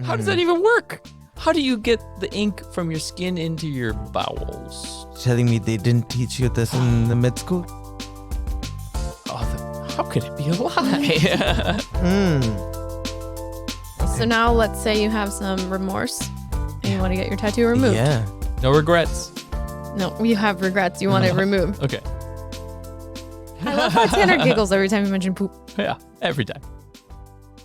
How does that even work? How do you get the ink from your skin into your bowels? Telling me they didn't teach you this in the med school? Oh, how could it be a lie? So now let's say you have some remorse and you want to get your tattoo removed. Yeah. No regrets. No, you have regrets. You want it removed. Okay. I love how Tanner giggles every time you mention poop. Yeah, every time.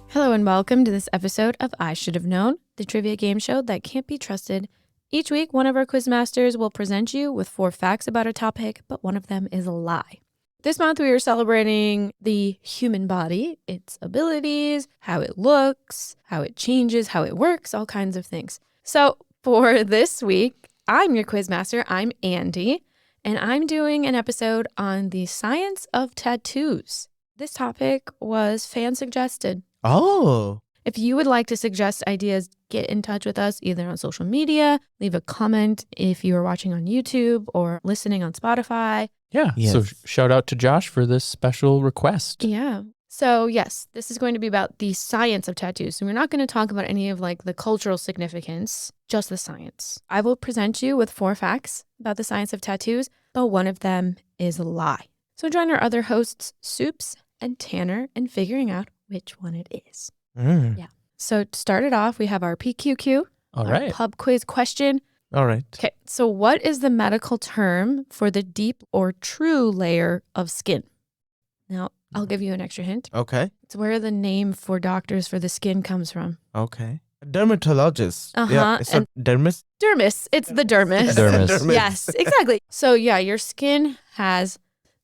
Hello and welcome to this episode of I Should Have Known, the trivia game show that can't be trusted. Each week, one of our quizmasters will present you with 4 facts about a topic, but one of them is a lie. This month, we are celebrating the human body, its abilities, how it looks, how it changes, how it works, all kinds of things. So for this week, I'm your quizmaster. I'm Andi, and I'm doing an episode on the science of tattoos. This topic was fan suggested. Oh. If you would like to suggest ideas, get in touch with us either on social media, leave a comment if you are watching on YouTube or listening on Spotify. Yeah. Yes. So shout out to Josh for this special request. Yeah. So yes, this is going to be about the science of tattoos. So we're not going to talk about any of like the cultural significance, just the science. I will present you with 4 facts about the science of tattoos, but one of them is a lie. So join our other hosts, Sups and Tanner, in figuring out which one it is. Yeah. So to start it off, we have our PQQ, All our right. pub quiz question. All right. Okay, so what is the medical term for the deep or true layer of skin? Now, I'll give you an extra hint. Okay. It's where the name for doctors for the skin comes from. Okay. Dermatologist. Uh-huh, Yeah. It's not dermis. Dermis. It's the dermis. Dermis. Yes, exactly. So yeah, your skin has,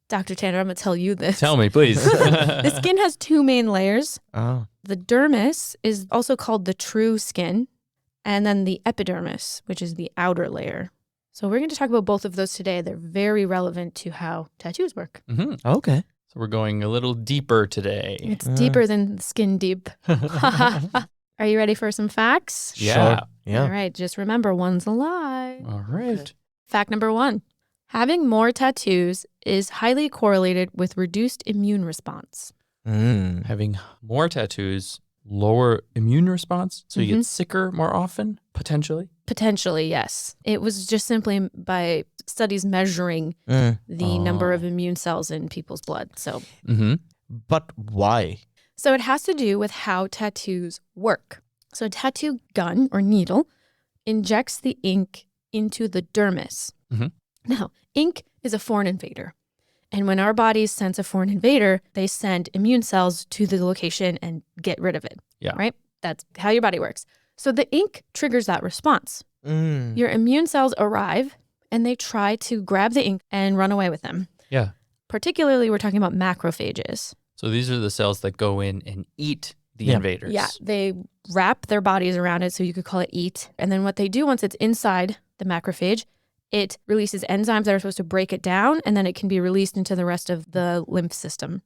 Dr. Tanner, I'm going to tell you this. Tell me, please. The skin has 2 main layers. Oh. The dermis is also called the true skin, and then the epidermis, which is the outer layer. So we're going to talk about both of those today. They're very relevant to how tattoos work. Okay. So we're going a little deeper today. It's deeper than skin deep. Are you ready for some facts? Yeah. Sure. Yeah. All right, just remember, one's a lie. All right. Fact number 1. Having more tattoos is highly correlated with reduced immune response. Having more tattoos, lower immune response, so you get sicker more often, potentially. Potentially, yes. It was just simply by studies measuring the number of immune cells in people's blood. So But why? it has to do with how tattoos work. So a tattoo gun or needle injects the ink into the dermis. Now, ink is a foreign invader. And when our bodies sense a foreign invader, they send immune cells to the location and get rid of it. Yeah. Right? That's how your body works. So the ink triggers that response. Your immune cells arrive and they try to grab the ink and run away with them. Yeah. Particularly, we're talking about macrophages. So these are the cells that go in and eat the invaders. Yeah, they wrap their bodies around it, so you could call it eat. And then what they do once it's inside the macrophage, it releases enzymes that are supposed to break it down, and then it can be released into the rest of the lymph system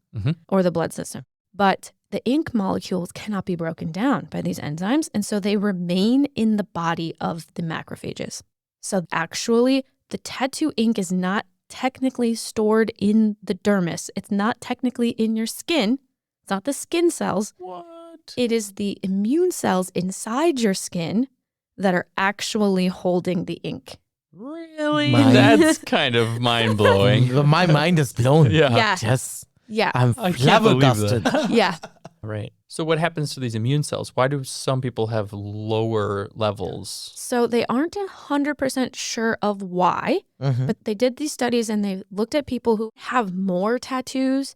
or the blood system. But the ink molecules cannot be broken down by these enzymes, and so they remain in the body of the macrophages. So actually, the tattoo ink is not technically stored in the dermis. It's not technically in your skin. It's not the skin cells. What? It is the immune cells inside your skin that are actually holding the ink. Really? My- That's kind of mind-blowing. My mind is blown. Yeah. Yeah. Yes. Yeah. I'm I can't believe flabbergasted. that. Yeah. Right. So what happens to these immune cells? Why do some people have lower levels? So they aren't 100% sure of why, but they did these studies and they looked at people who have more tattoos.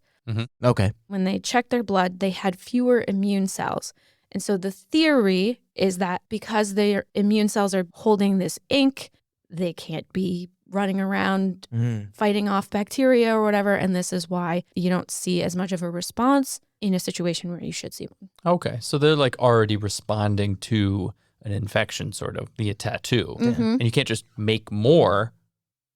Okay. When they checked their blood, they had fewer immune cells. And so the theory is that because their immune cells are holding this ink, they can't be running around fighting off bacteria or whatever. And this is why you don't see as much of a response in a situation where you should see one. Okay. So they're like already responding to an infection sort of via tattoo. And you can't just make more.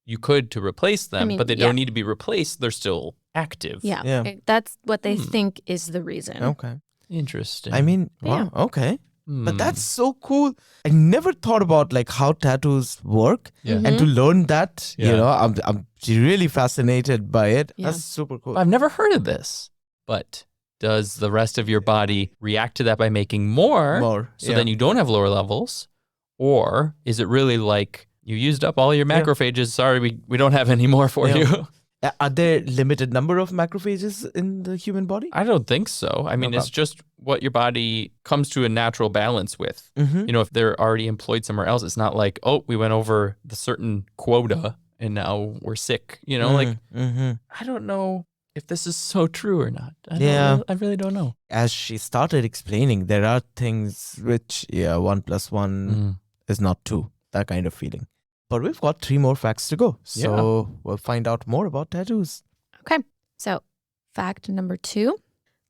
You could to replace them, but they don't need to be replaced. They're still active. Yeah. That's what they think is the reason. Okay. Interesting. I mean, wow. Okay. But that's so cool. I never thought about like how tattoos work, and to learn that, you know, I'm really fascinated by it. Yeah. That's super cool. I've never heard of this, but does the rest of your body react to that by making more so then you don't have lower levels? Or is it really like you used up all your macrophages, sorry, we don't have any more for you? Are there limited number of macrophages in the human body? I don't think so. I mean, it's just what your body comes to a natural balance with. You know, if they're already employed somewhere else, it's not like, oh, we went over the certain quota and now we're sick. You know, I don't know if this is so true or not. I really don't know. As she started explaining, there are things which, 1 + 1 is not 2, that kind of feeling. But we've got 3 more facts to go. So we'll find out more about tattoos. Okay. So fact number 2,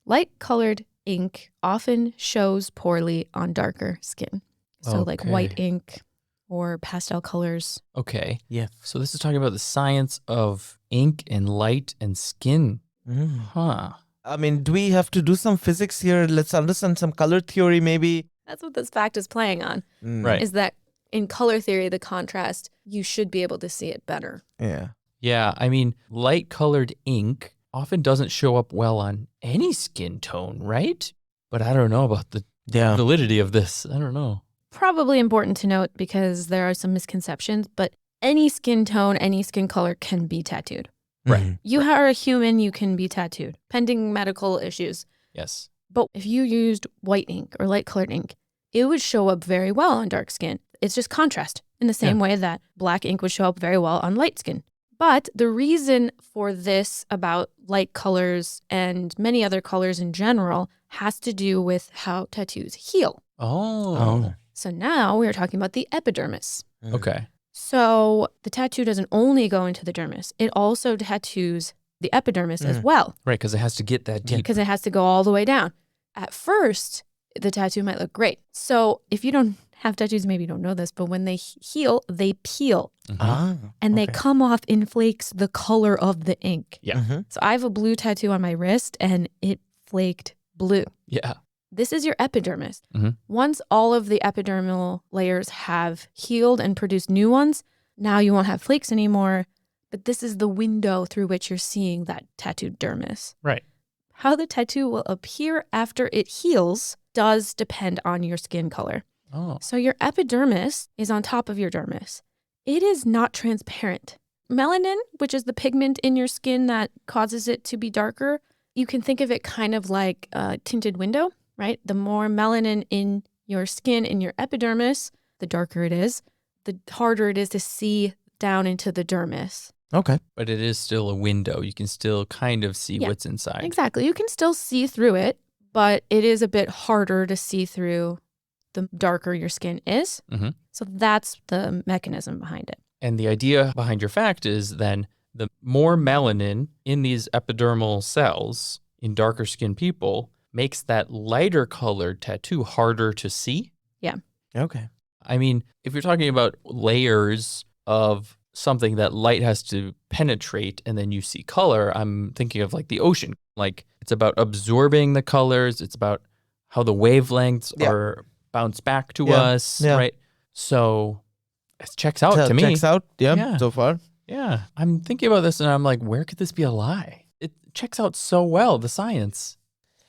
light-colored ink often shows poorly on darker skin. So like white ink or pastel colors. Okay. Yeah. So this is talking about the science of ink and light and skin. Huh. I mean, do we have to do some physics here? Let's understand some color theory maybe. That's what this fact is playing on. Right. Is that in color theory, the contrast, you should be able to see it better. Yeah. Yeah. I mean, light-colored ink often doesn't show up well on any skin tone, right? But I don't know about the validity of this. I don't know. Probably important to note because there are some misconceptions, but any skin tone, any skin color can be tattooed. Right. You are a human, you can be tattooed, pending medical issues. Yes. But if you used white ink or light-colored ink, it would show up very well on dark skin. It's just contrast in the same way that black ink would show up very well on light skin. But the reason for this about light colors and many other colors in general has to do with how tattoos heal. Oh. So now we're talking about the epidermis. Okay. So the tattoo doesn't only go into the dermis. It also tattoos the epidermis as well. Right, because it has to get that deep. Because it has to go all the way down. At first, the tattoo might look great. So if you don't have tattoos, maybe you don't know this, but when they heal, they peel. And they come off in flakes the color of the ink. Yeah. So I have a blue tattoo on my wrist and it flaked blue. Yeah. This is your epidermis. Once all of the epidermal layers have healed and produced new ones, now you won't have flakes anymore. But this is the window through which you're seeing that tattooed dermis. Right. How the tattoo will appear after it heals does depend on your skin color. Oh. So your epidermis is on top of your dermis. It is not transparent. Melanin, which is the pigment in your skin that causes it to be darker, you can think of it kind of like a tinted window, right? The more melanin in your skin, in your epidermis, the darker it is, the harder it is to see down into the dermis. Okay. But it is still a window. You can still kind of see what's inside. Exactly. You can still see through it, but it is a bit harder to see through the darker your skin is. So that's the mechanism behind it. And the idea behind your fact is then the more melanin in these epidermal cells in darker skinned people makes that lighter colored tattoo harder to see. Yeah. Okay. I mean, if you're talking about layers of something that light has to penetrate and then you see color, I'm thinking of like the ocean. Like it's about absorbing the colors. It's about how the wavelengths are bounced back to us, right? So it checks out to me. Checks out, so far. Yeah. I'm thinking about this and I'm like, where could this be a lie? It checks out so well, the science.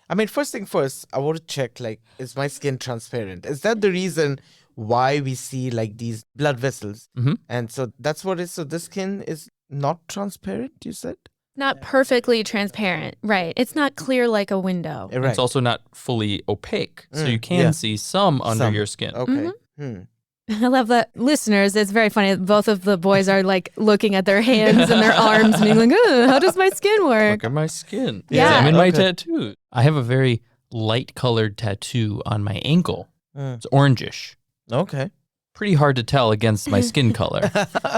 I mean, first thing first, I want to check, like, is my skin transparent? Is that the reason why we see, like, these blood vessels? And so that's what it is. So the skin is not transparent, you said? Not perfectly transparent, right? It's not clear like a window. Right. It's also not fully opaque, so you can see some under your skin. Okay. I love that. Listeners, it's very funny. Both of the boys are like looking at their hands and their arms and being like, how does my skin work? Look at my skin. Yeah. Examine my tattoo. I have a very light colored tattoo on my ankle. It's orangish. Okay. Pretty hard to tell against my skin color.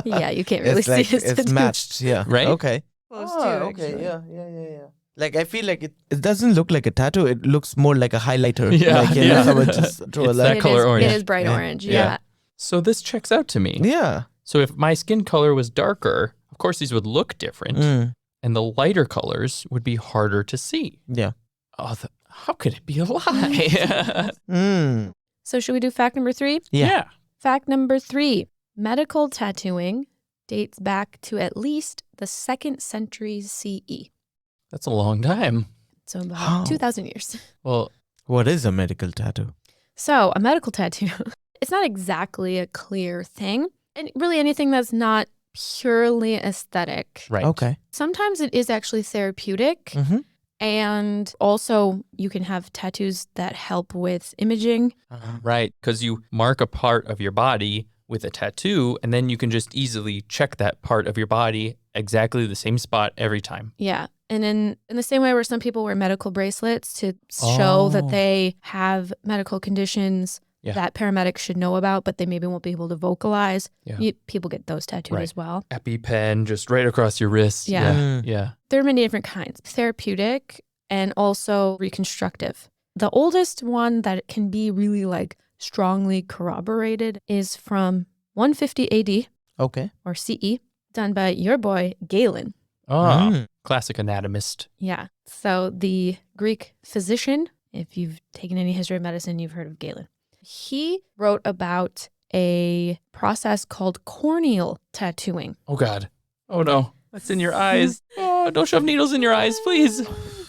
Yeah, you can't really see it. It's matched, Right? Okay. Close okay, yeah. Like, I feel like it doesn't look like a tattoo. It looks more like a highlighter. Yeah, like, you know, someone just draw It's a line. that color orange. It is bright orange, yeah. So this checks out to me. Yeah. So if my skin color was darker, of course these would look different, and the lighter colors would be harder to see. Yeah. Oh, how could it be a lie? So should we do fact number 3? Yeah. Fact number 3, medical tattooing dates back to at least the 2nd century CE. That's a long time. So about 2,000 years. Well, what is a medical tattoo? So a medical tattoo, it's not exactly a clear thing. And really anything that's not purely aesthetic. right. Okay. Sometimes it is actually therapeutic. Mm-hmm. And also you can have tattoos that help with imaging. Right. Because you mark a part of your body with a tattoo, and then you can just easily check that part of your body exactly the same spot every time. Yeah. And in the same way where some people wear medical bracelets to show that they have medical conditions that paramedics should know about, but they maybe won't be able to vocalize. Yeah. People get those tattooed as well. EpiPen just right across your wrist. Yeah. There are many different kinds. Therapeutic and also reconstructive. The oldest one that can be really like strongly corroborated is from 150 AD. Okay. Or CE, done by your boy Galen. Oh, classic anatomist. Yeah. So the Greek physician, if you've taken any history of medicine, you've heard of Galen. He wrote about a process called corneal tattooing. Oh, God. Oh, no. That's in your eyes. Oh, don't shove needles in your eyes, please.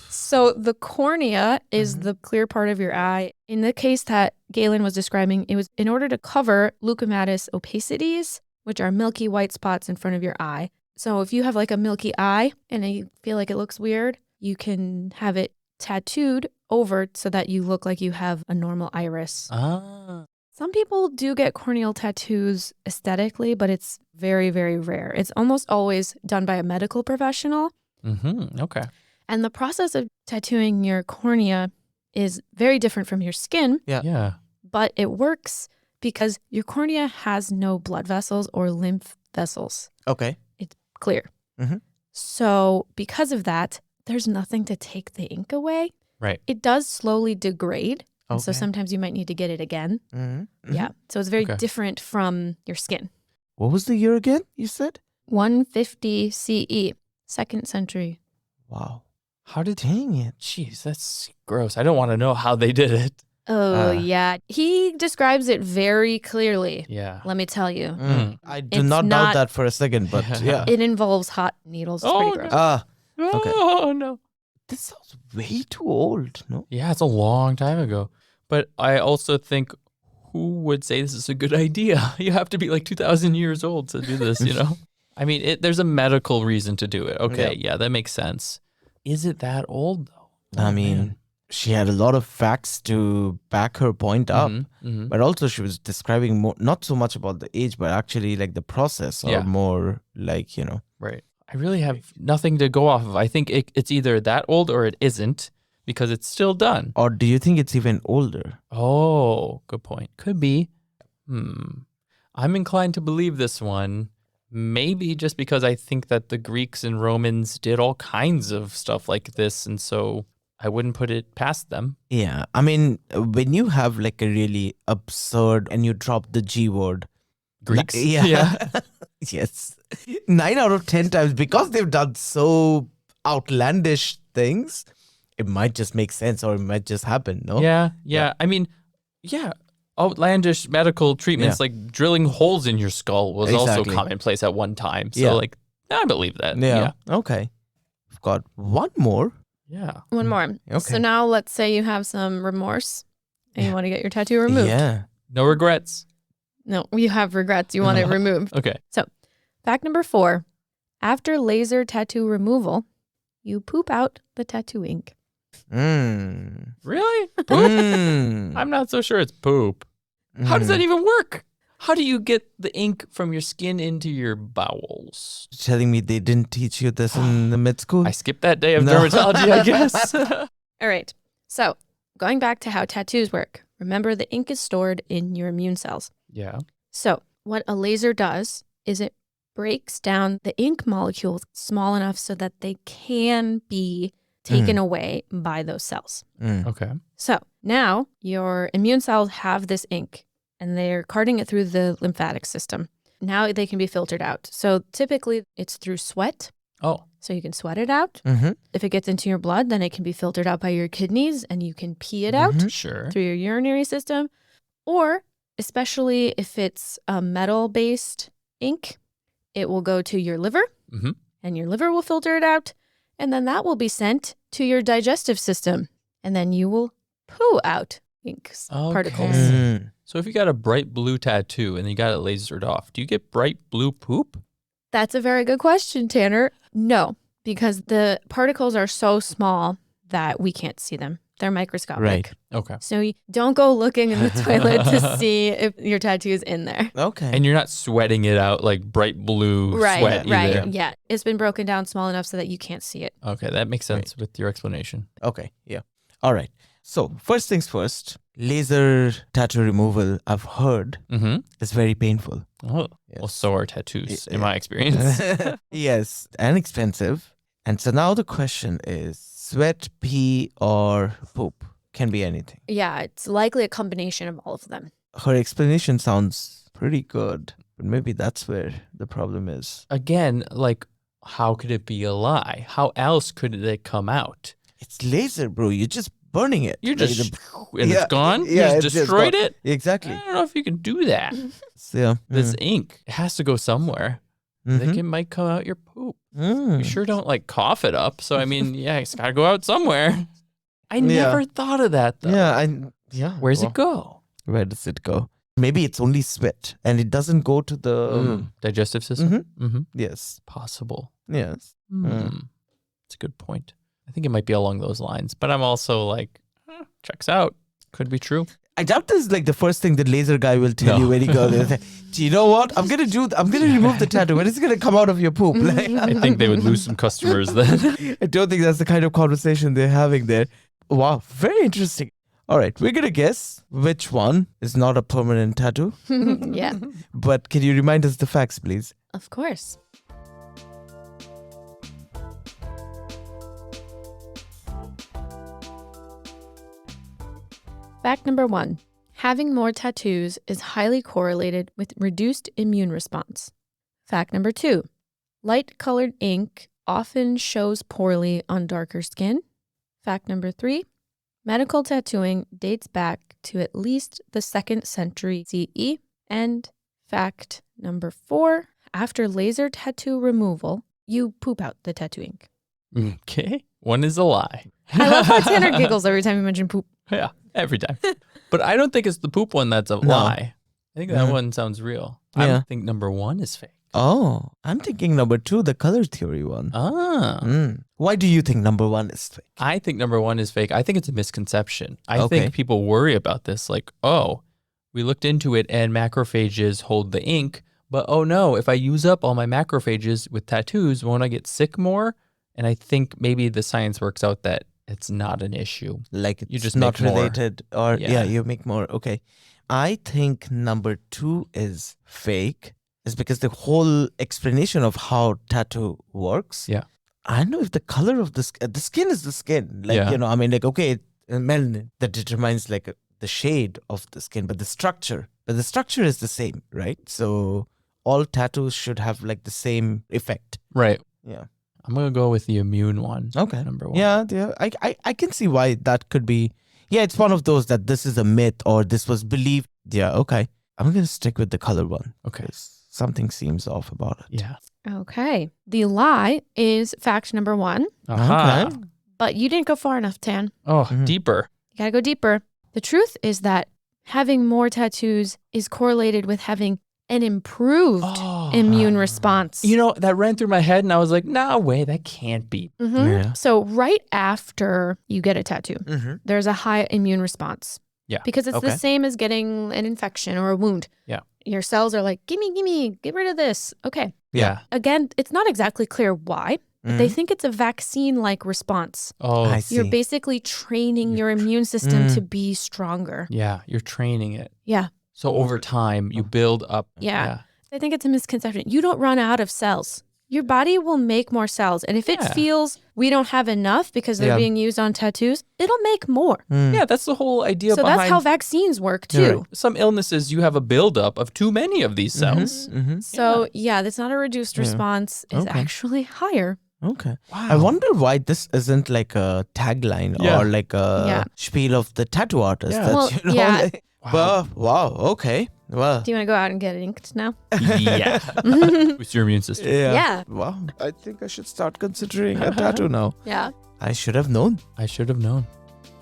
So the cornea is the clear part of your eye. In the case that Galen was describing, it was in order to cover leukomatous opacities, which are milky white spots in front of your eye. So if you have like a milky eye and you feel like it looks weird, you can have it tattooed over so that you look like you have a normal iris. Some people do get corneal tattoos aesthetically, but it's very, very rare. It's almost always done by a medical professional. Okay. And the process of tattooing your cornea is very different from your skin. Yeah. But it works because your cornea has no blood vessels or lymph vessels. Okay. It's clear. So because of that, there's nothing to take the ink away. Right. It does slowly degrade. Okay. So sometimes you might need to get it again. Yeah. So it's very different from your skin. What was the year again, you said? 150 CE, 2nd century. Wow. Dang it. Jeez, that's gross. I don't want to know how they did it. Oh, yeah. He describes it very clearly. Yeah. Let me tell you. I do not doubt that for a second, but yeah. It involves hot needles. It's pretty gross. Okay. Oh, no. This sounds way too old, no? Yeah, it's a long time ago. But I also think, who would say this is a good idea? You have to be like 2,000 years old to do this, you know? I mean, there's a medical reason to do it. Okay, yeah, that makes sense. Is it that old, though? I mean, she had a lot of facts to back her point up, but also she was describing more, not so much about the age, but actually like the process or more like, you know. Right. I really have nothing to go off of. I think it's either that old or it isn't because it's still done. Or do you think it's even older? Oh, good point. Could be. I'm inclined to believe this one. Maybe just because I think that the Greeks and Romans did all kinds of stuff like this, and so I wouldn't put it past them. Yeah. I mean, when you have like a really absurd and you drop the G word. Greeks? Yeah. Yes. 9 out of 10 times, because they've done so outlandish things, it might just make sense or it might just happen, no? Yeah. I mean, outlandish medical treatments like drilling holes in your skull was also commonplace at one time. So I believe that. Yeah. Okay. We've got one more. Yeah. One more. Okay. So now let's say you have some remorse and you want to get your tattoo removed. Yeah. No regrets. No, you have regrets. You want it removed. Okay. So fact number 4, after laser tattoo removal, you poop out the tattoo ink. Really? Poop? I'm not so sure it's poop. How does that even work? How do you get the ink from your skin into your bowels? Telling me they didn't teach you this in the mid school? I skipped that day of dermatology, I guess. All right. So going back to how tattoos work, remember the ink is stored in your immune cells. Yeah. So what a laser does is it breaks down the ink molecules small enough so that they can be taken away by those cells. Okay. So now your immune cells have this ink and they're carting it through the lymphatic system. Now they can be filtered out. So typically it's through sweat. Oh. So you can sweat it out. If it gets into your blood, then it can be filtered out by your kidneys and you can pee it out through your urinary system. Or especially if it's a metal-based ink, it will go to your liver and your liver will filter it out. and then that will be sent to your digestive system. And then you will poo out ink particles. So if you got a bright blue tattoo and you got it lasered off, do you get bright blue poop? That's a very good question, Tanner. No, because the particles are so small that we can't see them. They're microscopic. Right. Okay. So you don't go looking in the toilet to see if your tattoo is in there. Okay. And you're not sweating it out like bright blue sweat either. Right. Yeah. It's been broken down small enough so that you can't see it. Okay, that makes sense with your explanation. Okay. Yeah. All right. So first things first, laser tattoo removal, I've heard, is very painful. Oh, Yes. well, so are tattoos, in my experience. Yes, and expensive. And so now the question is, sweat, pee, or poop can be anything. Yeah, it's likely a combination of all of them. Her explanation sounds pretty good, but maybe that's where the problem is. Again, like, how could it be a lie? How else could it come out? It's laser, bro. You're just burning it. You're Like just, and it's gone? Yeah, you it's just just destroyed gone. it? Exactly. I don't know if you can do that. So, yeah. This ink, it has to go somewhere. I think it might come out your poop. You sure don't like cough it up. So, I mean, yeah, it's got to go out somewhere. I never thought of that, though. Yeah. Where's it go? Where does it go? Maybe it's only sweat and it doesn't go to the... Digestive system? Yes. Possible. Yes. That's a good point. I think it might be along those lines. But I'm also like, checks out. Could be true. I doubt this is like the first thing the laser guy will tell you when he goes there. Do you know what? I'm gonna remove the tattoo. When it's gonna come out of your poop? Like, I think they would lose some customers then. I don't think that's the kind of conversation they're having there. Wow, very interesting. All right, we're gonna guess which one is not a permanent tattoo. Yeah, But can you remind us the facts, please? of course. Fact number 1. Having more tattoos is highly correlated with reduced immune response. Fact number 2. Light-colored ink often shows poorly on darker skin. Fact number 3. Medical tattooing dates back to at least the 2nd century CE. And fact number 4. After laser tattoo removal, you poop out the tattoo ink. Okay. One is a lie. I love how Tanner giggles every time you mention poop. Yeah, every time. But I don't think it's the poop one that's a lie. I think that one sounds real. Yeah. I think number 1 is fake. Oh, I'm thinking number 2, the color theory one. Why do you think number 1 is fake? I think number 1 is fake. I think it's a misconception. I Okay. think people worry about this like, oh, we looked into it and macrophages hold the ink, but oh no, if I use up all my macrophages with tattoos, won't I get sick more? And I think maybe the science works out that it's not an issue. Like it's You just not make more. related or Yeah. you make more. Okay. I think number 2 is fake. Is because the whole explanation of how tattoo works. Yeah. I don't know if the color of the skin is the skin. Like, Yeah. I mean, like, okay, melanin that determines like the shade of the skin, but the structure is the same, right? So all tattoos should have like the same effect. Right. Yeah. I'm going to go with the immune one. Okay. Number 1. Yeah. I can see why that could be. Yeah, it's one of those that this is a myth or this was believed. Yeah, okay. I'm going to stick with the color one. Okay. Something seems off about it. Yeah. Okay. The lie is fact number 1, Aha. Okay. but you didn't go far enough, Tan. Oh, deeper. You gotta go deeper. The truth is that having more tattoos is correlated with having an improved immune response. You know, that ran through my head and I was like, no way, that can't be. Yeah. So right after you get a tattoo, there's a high immune response. Yeah. Because it's Okay. the same as getting an infection or a wound. Yeah. Your cells are like, gimme, get rid of this. Okay. Yeah. Again, it's not exactly clear why, but they think it's a vaccine-like response. Oh, I see. You're basically training your immune system to be stronger. yeah. You're training it. Yeah. So over time, you build up. Yeah. I think it's a misconception. You don't run out of cells. Your body will make more cells. And if it Yeah. feels we don't have enough because they're Yeah. being used on tattoos, it'll make more. Yeah, that's the whole idea So behind that's how vaccines work too. some illnesses. You have a buildup of too many of these cells. So yeah, that's not a reduced response. It's Okay. actually higher. Okay. Wow. I wonder why this isn't like a tagline Yeah. or like a spiel of the tattoo artist. Yeah. That's, Well, you know, yeah. like, wow. Okay. Well, Do you want to go out and get inked now? Yeah. Boost your immune system. Yeah. Wow. I think I should start considering a tattoo now. Yeah. I should have known. I should have known.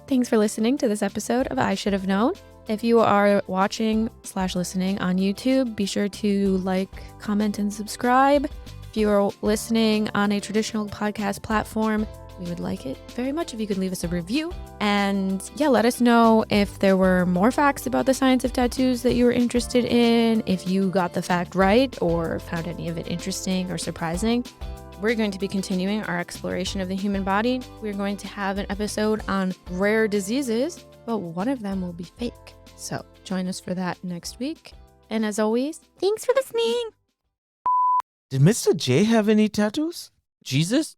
Thanks for listening to this episode of I Should Have Known. If you are watching/listening on YouTube, be sure to like, comment, and subscribe. If you are listening on a traditional podcast platform, we would like it very much if you could leave us a review. And yeah, let us know if there were more facts about the science of tattoos that you were interested in, if you got the fact right or found any of it interesting or surprising. We're going to be continuing our exploration of the human body. We're going to have an episode on rare diseases, but one of them will be fake. So join us for that next week. And as always, thanks for listening. Did Mr. J have any tattoos? Jesus?